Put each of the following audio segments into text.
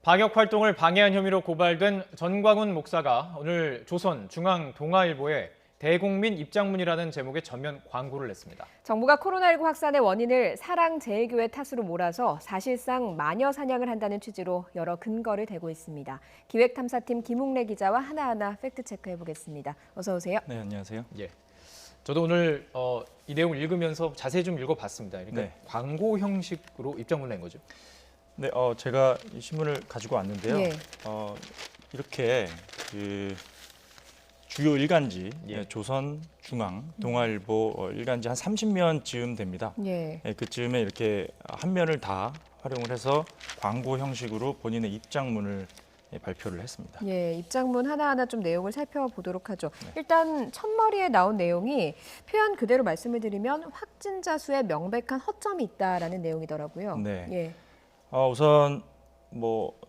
방역 활동을 방해한 혐의로 고발된 전광훈 목사가 오늘 조선중앙동아일보에 대국민 입장문이라는 제목의 전면 광고를 냈습니다. 정부가 코로나19 확산의 원인을 사랑제일교회 탓으로 몰아서 사실상 마녀 사냥을 한다는 취지로 여러 근거를 대고 있습니다. 기획탐사팀 김웅래 기자와 하나하나 팩트체크해 보겠습니다. 어서 오세요. 네, 안녕하세요. 예, 저도 오늘 이 내용을 읽으면서 자세히 좀 읽어봤습니다. 그러니까 네. 광고 형식으로 입장문을 낸 거죠. 네, 제가 이 신문을 가지고 왔는데요. 예. 이렇게 주요 일간지, 예. 조선, 중앙, 동아일보 일간지 한 30면쯤 됩니다. 예. 그쯤에 이렇게 한 면을 다 활용을 해서 광고 형식으로 본인의 입장문을 발표를 했습니다. 예, 입장문 하나하나 좀 내용을 살펴보도록 하죠. 일단 첫머리에 나온 내용이 표현 그대로 말씀을 드리면 확진자 수에 명백한 허점이 있다라는 내용이더라고요. 네. 예. 우선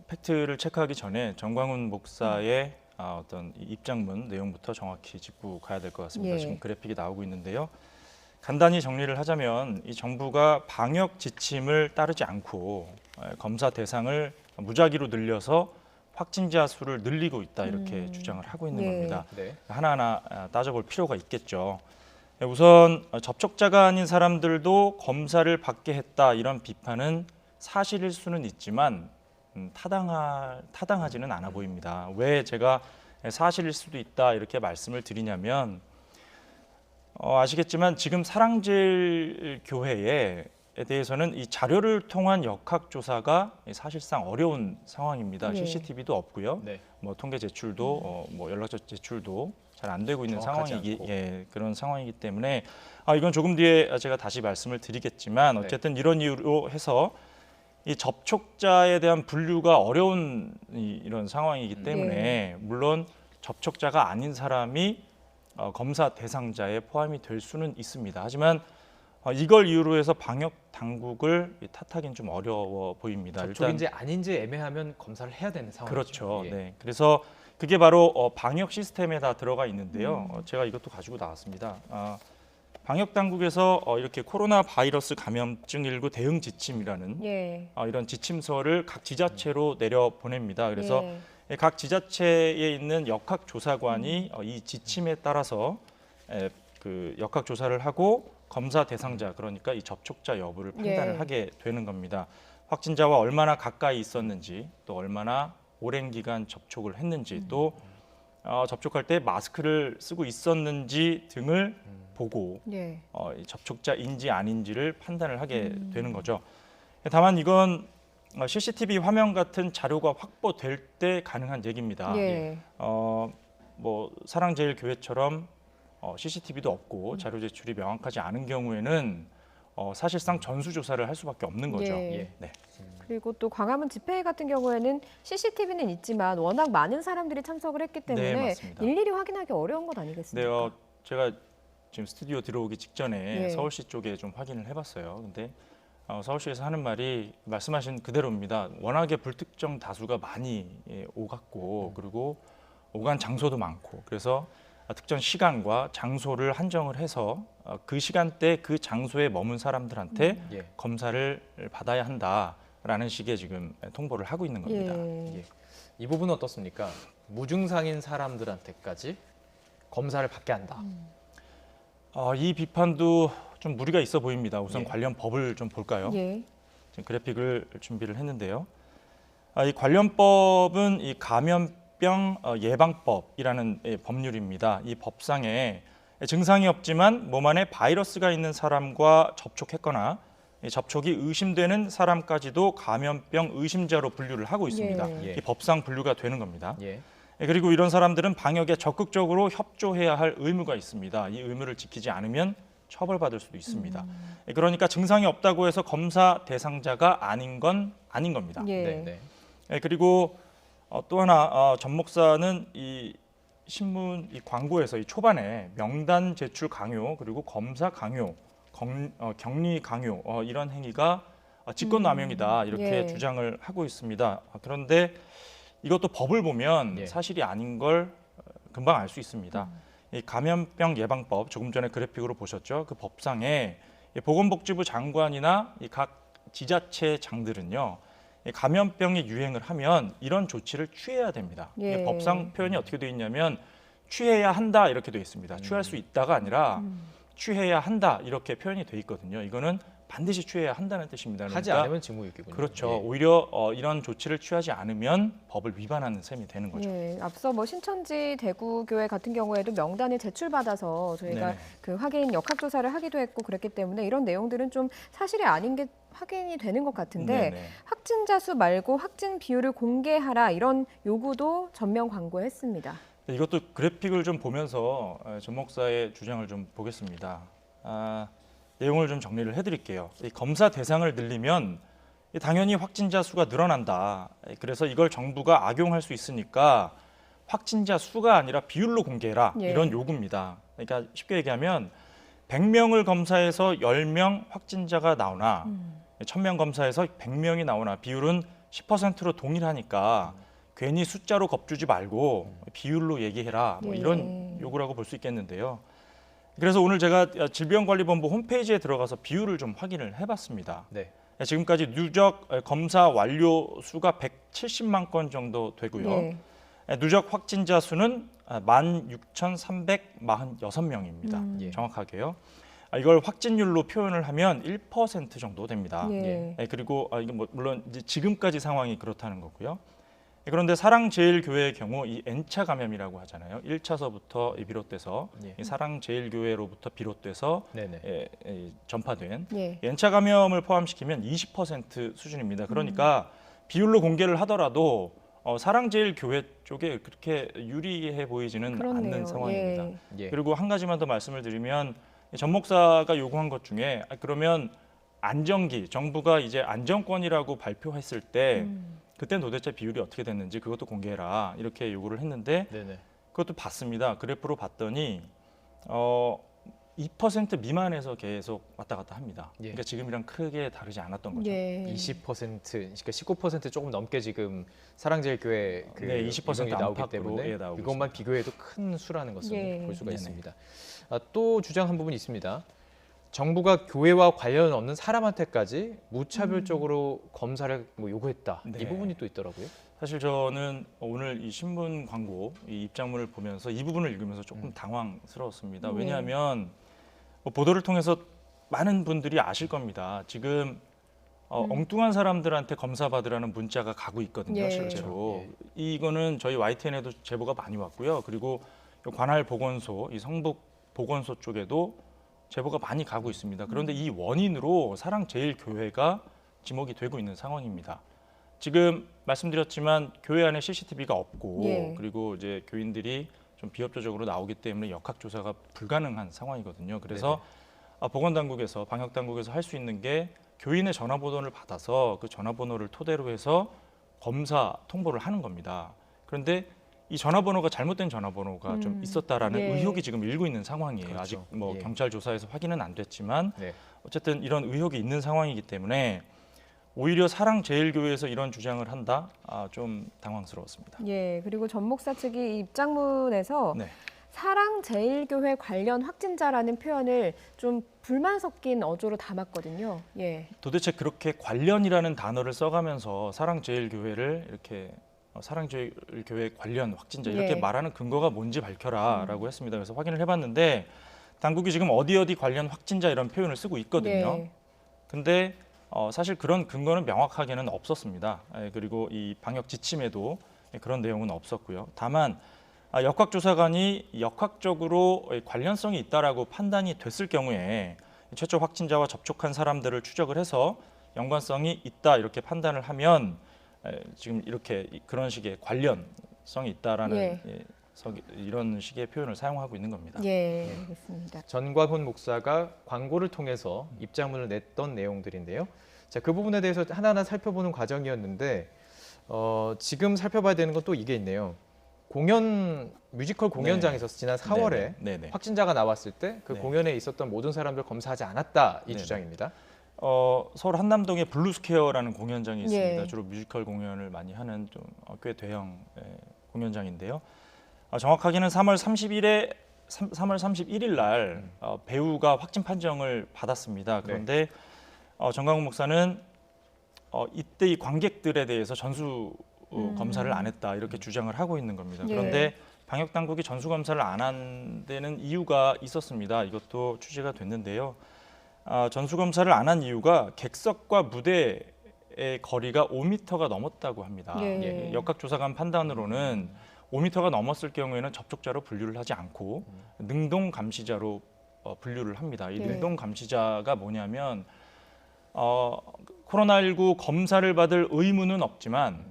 팩트를 체크하기 전에 전광훈 목사의 어떤 이 입장문 내용부터 정확히 짚고 가야 될 것 같습니다. 예. 지금 그래픽이 나오고 있는데요. 간단히 정리를 하자면 이 정부가 방역 지침을 따르지 않고 검사 대상을 무작위로 늘려서 확진자 수를 늘리고 있다 이렇게 주장을 하고 있는 예. 겁니다. 네. 하나하나 따져볼 필요가 있겠죠. 우선 접촉자가 아닌 사람들도 검사를 받게 했다 이런 비판은 사실일 수는 있지만 타당하지는 않아 보입니다. 왜 제가 사실일 수도 있다 이렇게 말씀을 드리냐면 아시겠지만 지금 사랑제일교회에 대해서는 이 자료를 통한 역학조사가 사실상 어려운 상황입니다. 네. CCTV도 없고요. 네. 통계 제출도 연락처 제출도 잘 안 되고 있는 정확하지 않고. 그런 상황이기 때문에 이건 조금 뒤에 제가 다시 말씀을 드리겠지만 어쨌든 이런 이유로 해서 이 접촉자에 대한 분류가 어려운 이런 상황이기 때문에 물론 접촉자가 아닌 사람이 검사 대상자에 포함이 될 수는 있습니다. 하지만 이걸 이유로 해서 방역 당국을 탓하기는 좀 어려워 보입니다. 접촉인지 아닌지 애매하면 검사를 해야 되는 상황이죠. 그렇죠. 예. 네. 그래서 그게 바로 방역 시스템에 다 들어가 있는데요. 제가 이것도 가지고 나왔습니다. 방역 당국에서 이렇게 코로나 바이러스 감염증 19 대응 지침이라는 예. 이런 지침서를 각 지자체로 내려 보냅니다. 그래서 예. 각 지자체에 있는 역학조사관이 이 지침에 따라서 그 역학조사를 하고 검사 대상자 그러니까 이 접촉자 여부를 판단을 예. 하게 되는 겁니다. 확진자와 얼마나 가까이 있었는지 또 얼마나 오랜 기간 접촉을 했는지 또 접촉할 때 마스크를 쓰고 있었는지 등을 보고 예. 이 접촉자인지 아닌지를 판단을 하게 되는 거죠. 다만 이건 CCTV 화면 같은 자료가 확보될 때 가능한 얘기입니다. 예. 사랑제일교회처럼 CCTV도 없고 자료 제출이 명확하지 않은 경우에는 사실상 전수조사를 할 수밖에 없는 거죠. 예. 네. 그리고 또 광화문 집회 같은 경우에는 CCTV는 있지만 워낙 많은 사람들이 참석을 했기 때문에 네, 맞습니다. 일일이 확인하기 어려운 것 아니겠습니까? 네, 제가 지금 스튜디오 들어오기 직전에 예. 서울시 쪽에 좀 확인을 해봤어요. 근데 서울시에서 하는 말이 말씀하신 그대로입니다. 워낙에 불특정 다수가 많이 오갔고 그리고 오간 장소도 많고 그래서 특정 시간과 장소를 한정을 해서 그 시간대 그 장소에 머문 사람들한테 예. 검사를 받아야 한다라는 식의 지금 통보를 하고 있는 겁니다. 예. 예. 이 부분은 어떻습니까? 무증상인 사람들한테까지 검사를 받게 한다. 이 비판도 좀 무리가 있어 보입니다. 우선 예. 관련 법을 좀 볼까요? 예. 지금 그래픽을 준비를 했는데요. 이 관련법은 이 감염병 예방법이라는 법률입니다. 이 법상에 증상이 없지만 몸 안에 바이러스가 있는 사람과 접촉했거나 접촉이 의심되는 사람까지도 감염병 의심자로 분류를 하고 있습니다. 예. 이 법상 분류가 되는 겁니다. 예. 그리고 이런 사람들은 방역에 적극적으로 협조해야 할 의무가 있습니다. 이 의무를 지키지 않으면 처벌받을 수도 있습니다. 그러니까 증상이 없다고 해서 검사 대상자가 아닌 건 아닌 겁니다. 예. 네. 네. 그리고 또 하나 전 목사는 이 신문 이 광고에서 이 초반에 명단 제출 강요 그리고 검사 강요, 격리 강요 이런 행위가 직권남용이다 이렇게 예. 주장을 하고 있습니다. 그런데 이것도 법을 보면 예. 사실이 아닌 걸 금방 알 수 있습니다. 이 감염병 예방법 조금 전에 그래픽으로 보셨죠? 그 법상에 이 보건복지부 장관이나 이 각 지자체장들은요 감염병이 유행을 하면 이런 조치를 취해야 됩니다. 예. 법상 표현이 어떻게 되어 있냐면 취해야 한다 이렇게 되어 있습니다. 취할 수 있다가 아니라 취해야 한다 이렇게 표현이 되어 있거든요. 이거는 반드시 취해야 한다는 뜻입니다. 하지 그러니까 않으면 직무유기군요. 그렇죠. 예. 오히려 이런 조치를 취하지 않으면 법을 위반하는 셈이 되는 거죠. 예, 앞서 뭐 신천지 대구교회 같은 경우에도 명단을 제출받아서 저희가 네네. 그 확인 역학조사를 하기도 했고 그랬기 때문에 이런 내용들은 좀 사실이 아닌 게 확인이 되는 것 같은데 네네. 확진자 수 말고 확진 비율을 공개하라 이런 요구도 전면 광고했습니다. 이것도 그래픽을 좀 보면서 전 목사의 주장을 좀 보겠습니다. 내용을 좀 정리를 해드릴게요. 이 검사 대상을 늘리면 당연히 확진자 수가 늘어난다. 그래서 이걸 정부가 악용할 수 있으니까 확진자 수가 아니라 비율로 공개해라. 예. 이런 요구입니다. 그러니까 쉽게 얘기하면 100명을 검사해서 10명 확진자가 나오나 1000명 검사해서 100명이 나오나 비율은 10%로 동일하니까 괜히 숫자로 겁주지 말고 비율로 얘기해라. 뭐 예. 이런 요구라고 볼 수 있겠는데요. 그래서 오늘 제가 질병관리본부 홈페이지에 들어가서 비율을 좀 확인을 해봤습니다. 네. 지금까지 누적 검사 완료 수가 170만 건 정도 되고요. 예. 누적 확진자 수는 16,346명입니다. 예. 정확하게요. 이걸 확진율로 표현을 하면 1% 정도 됩니다. 예. 그리고 이게 물론 이제 지금까지 상황이 그렇다는 거고요. 그런데 사랑제일교회의 경우 이 N차 감염이라고 하잖아요. 1차서부터 비롯돼서 예. 이 사랑제일교회로부터 비롯돼서 네네. 전파된 예. N차 감염을 포함시키면 20% 수준입니다. 그러니까 비율로 공개를 하더라도 사랑제일교회 쪽에 그렇게 유리해 보이지는 그렇네요. 않는 상황입니다. 예. 예. 그리고 한 가지만 더 말씀을 드리면 전 목사가 요구한 것 중에 그러면 안정기, 정부가 이제 안정권이라고 발표했을 때 그때는 도대체 비율이 어떻게 됐는지 그것도 공개해라 이렇게 요구를 했는데 네네. 그것도 봤습니다. 그래프로 봤더니 2% 미만에서 계속 왔다 갔다 합니다. 예. 그러니까 지금이랑 크게 다르지 않았던 거죠. 예. 20%, 그러니까 19% 조금 넘게 지금 사랑제일교회 그 네, 20% 이동이 나오기 안팎으로, 때문에 예, 나오고 그것만 있습니다. 비교해도 큰 수라는 것을 예. 볼 수가 네네. 있습니다. 또 주장한 부분이 있습니다. 정부가 교회와 관련 없는 사람한테까지 무차별적으로 검사를 요구했다. 네. 이 부분이 또 있더라고요. 사실 저는 오늘 이 신문 광고 이 입장문을 보면서 이 부분을 읽으면서 조금 당황스러웠습니다. 네. 왜냐하면 보도를 통해서 많은 분들이 아실 겁니다. 지금 엉뚱한 사람들한테 검사 받으라는 문자가 가고 있거든요. 예. 실제로 이거는 저희 YTN에도 제보가 많이 왔고요. 그리고 관할 보건소, 이 성북 보건소 쪽에도 제보가 많이 가고 있습니다. 그런데 이 원인으로 사랑제일교회가 지목이 되고 있는 상황입니다. 지금 말씀드렸지만 교회 안에 CCTV가 없고 예. 그리고 이제 교인들이 좀 비협조적으로 나오기 때문에 역학조사가 불가능한 상황이거든요. 그래서 보건당국에서 방역당국에서 할 수 있는 게 교인의 전화번호를 받아서 그 전화번호를 토대로 해서 검사 통보를 하는 겁니다. 그런데 이 전화번호가 잘못된 전화번호가 좀 있었다라는 예. 의혹이 지금 일고 있는 상황이에요. 그렇죠. 아직 뭐 예. 경찰 조사에서 확인은 안 됐지만 네. 어쨌든 이런 의혹이 있는 상황이기 때문에 오히려 사랑제일교회에서 이런 주장을 한다? 좀 당황스러웠습니다. 예. 그리고 전 목사 측이 이 입장문에서 네. 사랑제일교회 관련 확진자라는 표현을 좀 불만 섞인 어조로 담았거든요. 예. 도대체 그렇게 관련이라는 단어를 써가면서 사랑제일교회를 이렇게 사랑제일교회 관련 확진자 이렇게 예. 말하는 근거가 뭔지 밝혀라라고 했습니다. 그래서 확인을 해봤는데 당국이 지금 어디 관련 확진자 이런 표현을 쓰고 있거든요. 예. 근데 사실 그런 근거는 명확하게는 없었습니다. 그리고 이 방역 지침에도 그런 내용은 없었고요. 다만 역학조사관이 역학적으로 관련성이 있다라고 판단이 됐을 경우에 최초 확진자와 접촉한 사람들을 추적을 해서 연관성이 있다 이렇게 판단을 하면 지금 이렇게 그런 식의 관련성이 있다라는 이런 식의 표현을 사용하고 있는 겁니다. 예, 알겠습니다. 전광훈 목사가 광고를 통해서 입장문을 냈던 내용들인데요. 자, 그 부분에 대해서 하나하나 살펴보는 과정이었는데 지금 살펴봐야 되는 건 또 이게 있네요. 뮤지컬 공연장에서 지난 4월에 네네. 확진자가 나왔을 때 그 네. 공연에 있었던 모든 사람들 검사하지 않았다 이 네네. 주장입니다. 서울 한남동에 블루스퀘어라는 공연장이 있습니다. 예. 주로 뮤지컬 공연을 많이 하는 좀 꽤 대형 공연장인데요. 정확하게는 3월 31일 날 배우가 확진 판정을 받았습니다. 그런데 정광훈 목사는 이때 이 관객들에 대해서 전수 검사를 안 했다 이렇게 주장을 하고 있는 겁니다. 예. 그런데 방역 당국이 전수 검사를 안 한 데는 이유가 있었습니다. 이것도 취재가 됐는데요. 전수 검사를 안 한 이유가 객석과 무대의 거리가 5m가 넘었다고 합니다. 예. 역학조사관 판단으로는 5m가 넘었을 경우에는 접촉자로 분류를 하지 않고 능동 감시자로 분류를 합니다. 이 예. 능동 감시자가 뭐냐면 코로나19 검사를 받을 의무는 없지만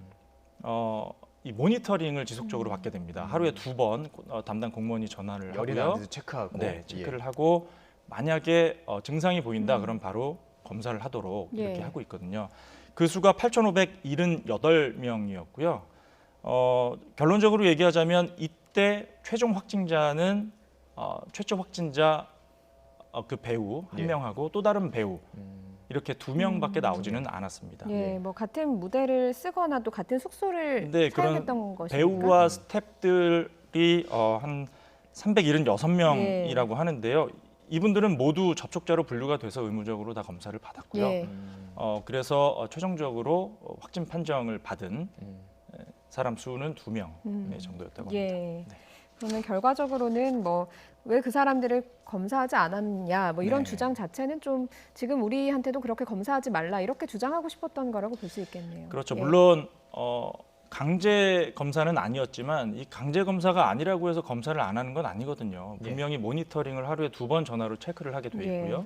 이 모니터링을 지속적으로 받게 됩니다. 하루에 2번 담당 공무원이 전화를 열이 하고요. 나는지 체크하고. 네, 체크를 하고 만약에 증상이 보인다 그럼 바로 검사를 하도록 예. 이렇게 하고 있거든요. 그 수가 8,578명이었고요. 결론적으로 얘기하자면 이때 최종 확진자는 최초 확진자 그 배우 한 예. 명하고 또 다른 배우 이렇게 2명밖에 나오지는 않았습니다. 예, 뭐 같은 무대를 쓰거나 또 같은 숙소를 네, 그런 사용했던 것이니까. 배우와 스태프들이 한 376명이라고 예. 하는데요. 이분들은 모두 접촉자로 분류가 돼서 의무적으로 다 검사를 받았고요. 예. 그래서 최종적으로 확진 판정을 받은 사람 수는 2명 정도였다고 합니다. 예. 그러면 결과적으로는 뭐 왜 그 사람들을 검사하지 않았냐 뭐 이런 네. 주장 자체는 좀 지금 우리한테도 그렇게 검사하지 말라 이렇게 주장하고 싶었던 거라고 볼 수 있겠네요. 그렇죠. 예. 물론 강제 검사는 아니었지만 이 강제 검사가 아니라고 해서 검사를 안 하는 건 아니거든요. 분명히 모니터링을 하루에 2번 전화로 체크를 하게 돼 있고요.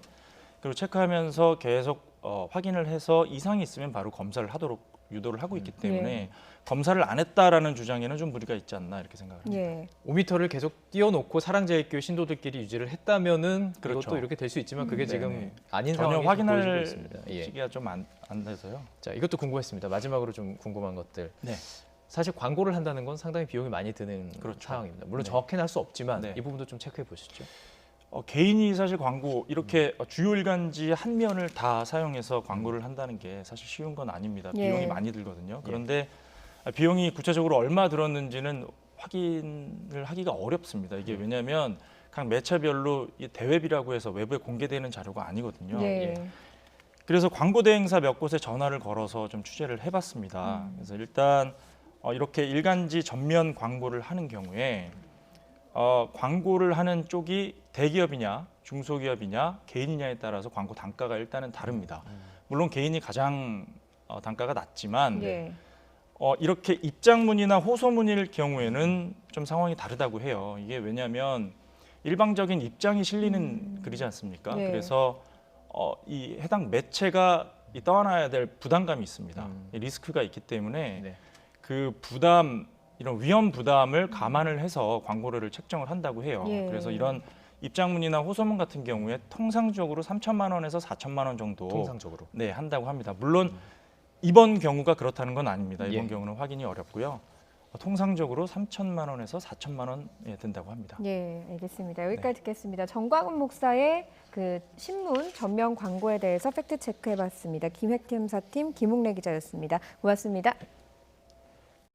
그리고 체크하면서 계속 확인을 해서 이상이 있으면 바로 검사를 하도록 유도를 하고 있기 때문에 검사를 안 했다라는 주장에는 좀 무리가 있지 않나 이렇게 생각을 합니다. 예. 5m를 계속 띄워놓고 사랑제일교회 신도들끼리 유지를 했다면은 그렇죠. 이것도 이렇게 될 수 있지만 그게 지금 네네. 아닌 전혀 상황이 보여지고 확인할 있습니다. 예. 시기가 좀 안 돼서요. 자, 이것도 궁금했습니다. 마지막으로 좀 궁금한 것들. 네. 사실 광고를 한다는 건 상당히 비용이 많이 드는 그렇죠. 상황입니다. 물론 네. 정확히는 할 수 없지만 네. 이 부분도 좀 체크해 보시죠. 개인이 사실 광고 이렇게 주요 일간지 한 면을 다 사용해서 광고를 한다는 게 사실 쉬운 건 아닙니다. 예. 비용이 많이 들거든요. 그런데 비용이 구체적으로 얼마 들었는지는 확인을 하기가 어렵습니다. 이게 왜냐하면 각 매체별로 이 대웹이라고 해서 외부에 공개되는 자료가 아니거든요. 예. 그래서 광고 대행사 몇 곳에 전화를 걸어서 좀 취재를 해봤습니다. 그래서 일단 이렇게 일간지 전면 광고를 하는 경우에 광고를 하는 쪽이 대기업이냐 중소기업이냐 개인이냐에 따라서 광고 단가가 일단은 다릅니다. 물론 개인이 가장 단가가 낮지만 예. 이렇게 입장문이나 호소문일 경우에는 좀 상황이 다르다고 해요. 이게 왜냐하면 일방적인 입장이 실리는 글이지 않습니까? 네. 그래서 이 해당 매체가 떠안아야 될 부담감이 있습니다. 이 리스크가 있기 때문에 네. 그 부담, 이런 위험 부담을 감안을 해서 광고료를 책정을 한다고 해요. 예. 그래서 이런 입장문이나 호소문 같은 경우에 통상적으로 3천만 원에서 4천만 원 정도 통상적으로. 네, 한다고 합니다. 물론 이번 경우가 그렇다는 건 아닙니다. 이번 예. 경우는 확인이 어렵고요. 통상적으로 3천만 원에서 4천만 원 든다고 합니다. 예, 알겠습니다. 여기까지 듣겠습니다. 정광훈 목사의 그 신문 전면 광고에 대해서 팩트 체크해봤습니다. 기획탐사팀 김웅래 기자였습니다. 고맙습니다.